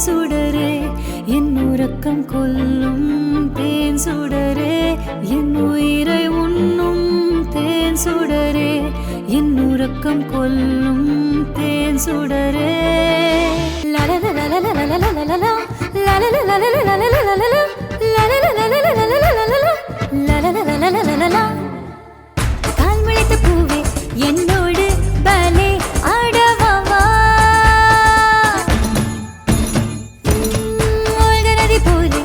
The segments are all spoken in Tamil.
சுடரே என் உறக்கம் கொல்லும் தேன் சுடரே என் உயிரை உண்ணும் தேன் சுடரே என் உறக்கம் கொல்லும் தேன் சுடரே கால் முளைத்த பூவே என்னோடு பலே ஆடவாவா நதி போலே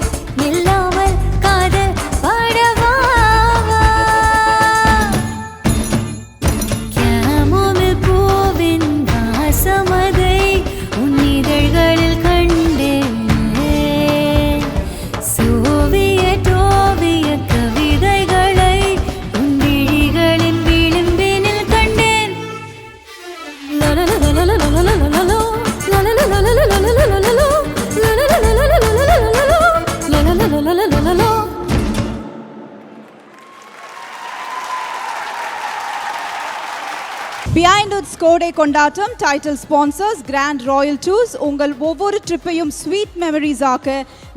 இல்லாமல் காதல் பாடவாவா கேமோமில் பூவின் வாசமதை உன் இதழ்களில் கண்டேன் சோவியட் ஓவிய கவிதைகளை உன் விழிகளின் விளிம்பினில் கண்டேன் Behind its கோடை கொண்டாட்டம் title sponsors grand royal tours. உங்கள் ஒவ்வொரு ட்ரிப்பையும் ஸ்வீட் மெமரிஸ் ஆக்க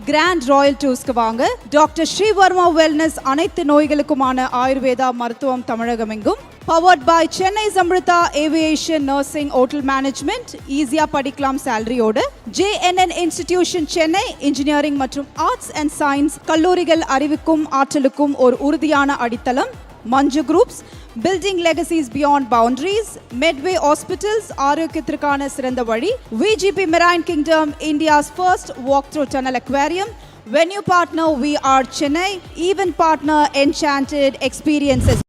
கிராண்ட் ராயல் டூர்ஸ்க்கு வாங்க. டாக்டர் ஸ்ரீவர்மா வெல்னஸ் அனைத்து நோய்களுக்குமான ஆயுர்வேதா மருத்துவம் தமிழகம் எங்கும். Powered by Chennai Samrudha aviation nursing hotel management. ஈஸியா படிக்கலாம் சேலரியோடு. JNN இன்ஸ்டிடியூஷன் சென்னை இன்ஜினியரிங் மற்றும் ஆர்ட்ஸ் அண்ட் சயின்ஸ் கல்லூரிகள் அறிவுக்கும் ஆற்றலுக்கும் ஒரு உறுதியான அடித்தளம். Manju groups building legacies beyond boundaries. Medway hospitals ஆரோக்கியத்திற்கான சிறந்த வழி. VGP Marine Kingdom India's first walk-through tunnel aquarium. Venue partner We Are Chennai. Event partner Enchanted Experiences.